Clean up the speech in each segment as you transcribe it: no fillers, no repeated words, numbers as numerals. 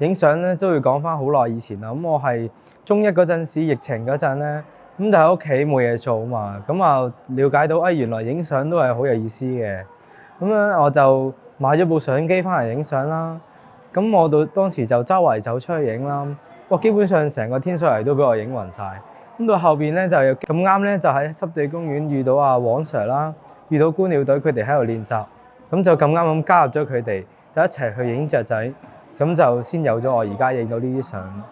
影相咧都要講翻好耐以前啦。咁我係中一嗰陣時，疫情嗰陣咧，咁就喺屋企冇嘢做啊嘛。咁啊了解到原來影相都係好有意思嘅。咁樣我就買咗部相機翻嚟影相啦。咁我到當時就周圍走出去影啦。哇！基本上成個天水圍都俾我影暈晒。咁到後邊咧就咁啱咧，就喺濕地公園遇到阿黃 Sir 啦，遇到觀鳥隊佢哋喺度練習，咁就咁啱咁加入咗佢哋，就一齊去影雀仔，咁就先有咗我而家影到呢啲相。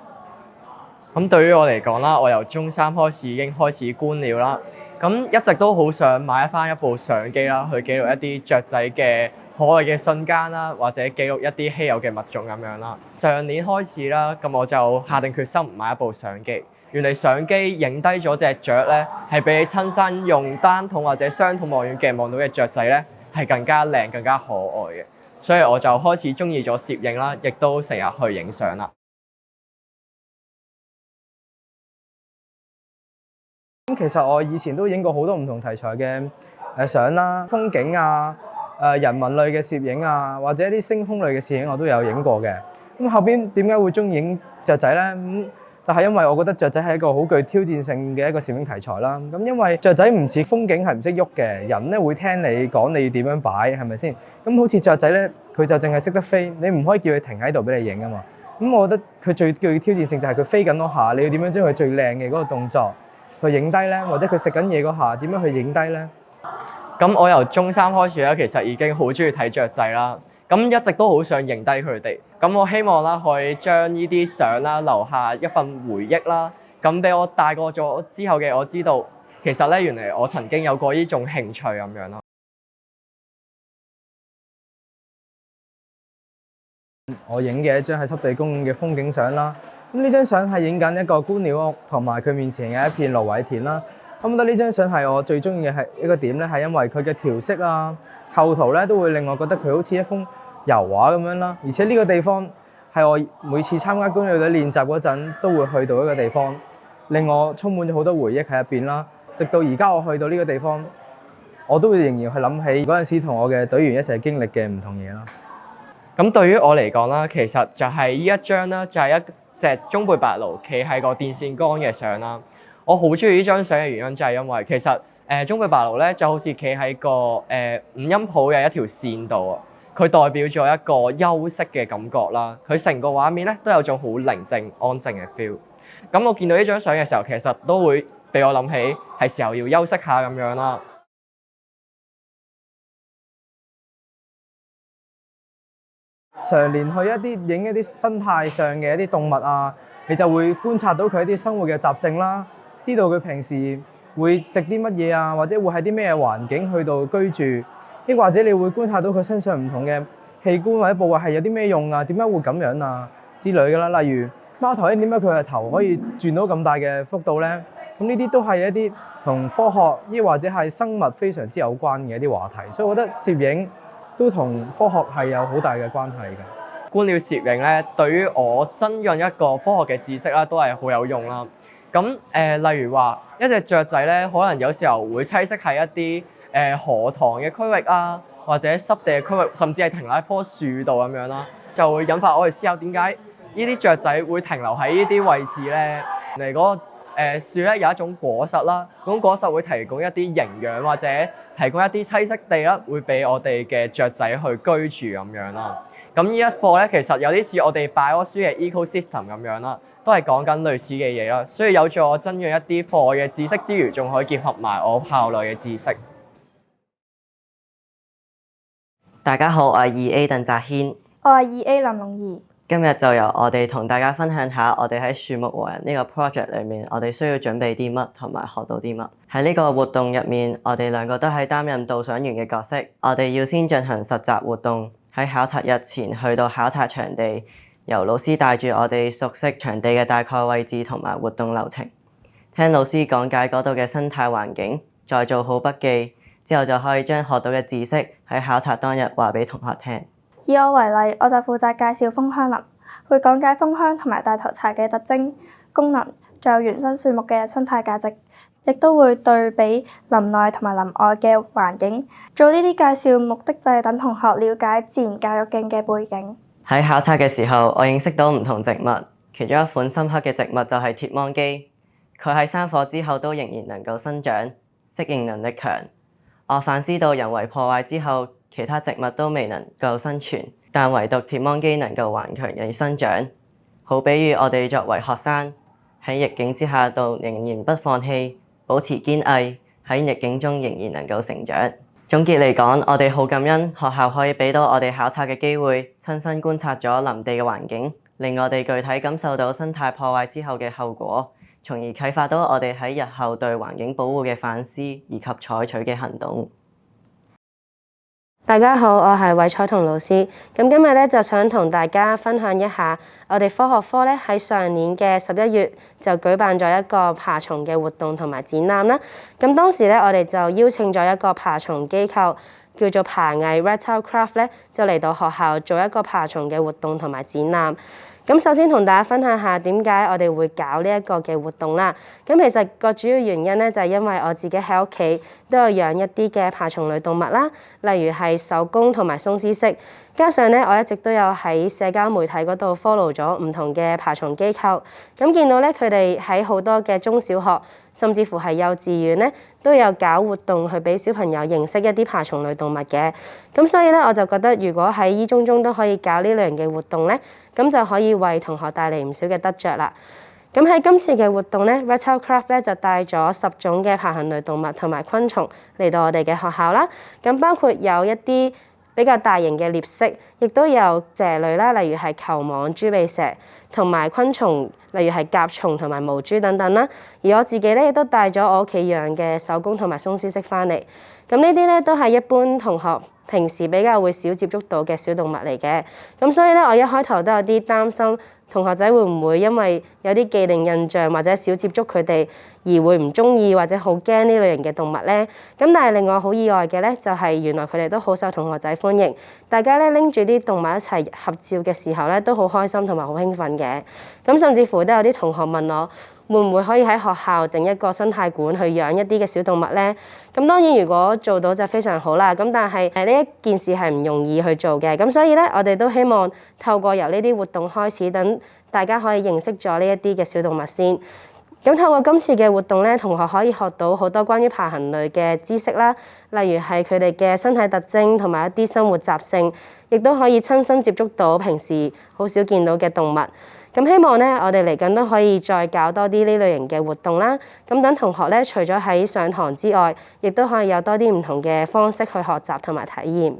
咁對於我嚟講啦，我由中三開始已經開始觀鳥啦，咁一直都好想買翻一部相機啦，去記錄一啲雀仔嘅可愛嘅瞬間啦，或者記錄一啲稀有嘅物種咁樣啦。上年開始啦，咁我就下定決心買一部相機。原來相機影低咗隻雀咧，係比起親身用單筒或者雙筒望遠鏡望到嘅雀仔咧，係更加靚、更加可愛嘅。所以我就開始中意咗攝影啦，亦都成日去影相啦。咁其實我以前都影過好多唔同題材嘅相啦，風景啊、人文類嘅攝影啊，或者啲星空類嘅攝影我都有影過嘅。咁後邊點解會中意影雀仔咧？就係因為我覺得雀仔係一個好具挑戰性嘅一個攝影題材啦。咁因為雀仔唔似風景係唔識喐嘅，人咧會聽你講你點樣擺，係咪先？咁好似雀仔咧，佢就淨係識得飛，你唔可以叫佢停喺度俾你影啊嘛。咁我覺得佢最具挑戰性就係佢飛緊嗰下，你要點樣將佢最靚嘅嗰個動作去影低咧，或者佢食緊嘢嗰下點樣去影低咧？咁我由中三開始咧，其實已經好中意睇雀仔啦。咁一直都好想影低佢哋。咁我希望啦，可以將呢啲相啦留下一份回憶啦。咁俾我大個咗之後嘅我知道，其實咧原來我曾經有過呢種興趣咁樣咯。我影嘅一張係濕地公園嘅風景相啦。咁呢張相係影緊一個觀鳥屋，同埋佢面前嘅一片蘆葦田啦。咁我覺得呢張相係我最中意嘅係一個點咧，係因為佢嘅調色啊、構圖咧，都會令我覺得佢好似一幅油畫咁樣啦。而且呢個地方係我每次參加觀鳥隊練習嗰陣都會去到一個地方，令我充滿咗好多回憶喺入邊啦。直到而家我去到呢個地方，我都會仍然去諗起嗰陣時同我嘅隊員一齊經歷嘅唔同嘢啦。咁對於我嚟講啦，其實就係呢一張啦，就係一隻中背白鷺企喺個電線桿嘅相啦。我好中意呢張相嘅原因就係因為其實中背白鷺咧就好似企喺個五音譜嘅一條線度啊，佢代表咗一個休息嘅感覺啦。佢成個畫面咧都有種好寧靜安靜嘅 feel。咁我見到呢張相嘅時候，其實都會俾我諗起係時候要休息下咁樣啦。常年去一啲影一啲生態上嘅一啲動物啊，你就會觀察到佢一啲生活嘅習性啦，知道佢平時會食啲乜嘢啊，或者會喺啲咩環境去到居住，亦或者你會觀察到佢身上唔同嘅器官或者部位係有啲咩用啊，點解會咁樣啊之類㗎啦。例如貓頭鷹點解佢嘅頭可以轉到咁大嘅幅度咧？咁呢啲都係一啲同科學亦或者係生物非常之有關嘅一啲話題，所以我覺得攝影都同科學係有好大嘅關係嘅。觀鳥攝影咧，對於我增潤一個科學嘅知識啦，都係好有用啦。咁例如話一隻雀仔咧，可能有時候會棲息喺一啲河塘嘅區域啊，或者濕地嘅區域，甚至係停喺一棵樹度咁樣啦，就會引發我哋思考點解呢啲雀仔會停留喺呢啲位置咧？嚟嗰個樹咧有一種果實啦，嗰種果實會提供一啲營養或者提供一啲棲息地啦，會俾我哋嘅雀仔去居住咁樣啦。咁呢一課咧，其實有啲似我哋 bio 書嘅 ecosystem 咁樣啦，都係講緊類似嘅嘢啦，所以有助我增潤一啲課外嘅知識之餘，仲可以結合埋我校內嘅知識。大家好，我係2A 鄧澤軒，我係2A 林龍儀。今日就由我哋同大家分享下我哋喺樹木和人呢個 project 裏面，我哋需要準備啲乜同埋學到啲乜。喺呢個活動入面，我哋兩個都係擔任導賞員嘅角色。我哋要先進行實習活動，喺考察日前去到考察場地，由老師帶住我哋熟悉場地嘅大概位置同埋活動流程，聽老師講解嗰度嘅生態環境，再做好筆記，之後就可以將學到嘅知識喺考察當日話俾同學聽。以我為例，我就負責介紹楓香林，會講解楓香同埋大頭柴嘅特徵、功能，仲有原生樹木嘅生態價值，亦都會對比林內同埋林外嘅環境。做呢啲介紹目的就係等同學了解自然教育徑嘅背景。喺考察嘅時候，我認識到唔同植物，其中一款深刻嘅植物就係鐵芒基。佢喺山火之後都仍然能夠生長，適應能力強。我反思到人為破壞之後，其他植物都未能夠生存，但唯獨鐵芒基能夠頑強地生長。好比喻我哋作為學生，喺逆境之下都仍然不放棄，保持堅毅，喺逆境中仍然能夠成長。總結嚟講，我哋好感恩學校可以俾到我哋考察嘅機會，親身觀察咗林地嘅環境，令我哋具體感受到生態破壞之後嘅後果，從而啟發到我哋喺日後對環境保護嘅反思以及採取嘅行動。大家好，我係韋彩彤老師。咁今日咧就想同大家分享一下，我哋科學科咧喺上年嘅11月就舉辦咗一個爬蟲嘅活動同埋展覽啦。咁當時咧我哋就邀請咗一個爬蟲機構叫做爬藝 Reptilecraft 咧，就嚟到學校做一個爬蟲嘅活動同埋展覽。咁首先同大家分享下點解我哋會搞呢一個嘅活動啦。咁其實個主要原因咧就係因為我自己喺屋企都有養一啲嘅爬蟲類動物啦，例如係手工同埋鬆獅蜥。加上咧我一直都有喺社交媒體嗰度 follow 咗唔同嘅爬蟲機構，咁見到咧佢哋喺好多嘅中小學，甚至乎係幼稚園咧，都有搞活動去俾小朋友認識一啲爬蟲類動物嘅。咁所以咧我就覺得如果喺醫中都可以搞呢類型嘅活動咧，咁就可以為同學帶嚟唔少嘅得着啦。咁喺今次嘅活動咧 Reptilecraft 咧就帶咗10種嘅爬行類動物同埋昆蟲嚟到我哋嘅學校啦。咁包括有一啲比較大型嘅獵蜥，亦都有蛇類啦，例如係球蟒、豬鼻蛇，同埋昆蟲，例如係甲蟲同埋毛豬等等啦。而我自己咧亦都帶咗我屋企養嘅手工同埋鬆獅蜥翻嚟。咁呢啲咧都係一般同學平時比較會少接觸到嘅小動物嚟嘅。咁所以咧，我一開頭都有啲擔心同學仔會唔會因為有啲既定印象或者少接觸佢哋而會唔中意或者好驚呢類型嘅動物咧？咁但係令我好意外嘅咧，就係原來佢哋都好受同學仔歡迎，大家咧拎住啲動物一齊合照嘅時候咧，都好開心同埋好興奮嘅。咁甚至乎都有啲同學問我，會唔會可以喺學校整一個生態館去養一啲嘅小動物咧？咁當然如果做到就非常好啦。咁但係呢一件事係唔容易去做嘅。咁所以咧，我哋都希望透過由呢啲活動開始，等大家可以認識咗呢一啲嘅小動物先。咁透過今次嘅活動咧，同學可以學到好多關於爬行類嘅知識啦，例如係佢哋嘅身體特徵同埋一啲生活習性，亦都可以親身接觸到平時好少見到嘅動物。咁希望咧，我哋嚟緊都可以再搞多啲呢類型嘅活動啦。咁等同學咧，除咗喺上堂之外，亦都可以有多啲唔同嘅方式去學習同埋體驗。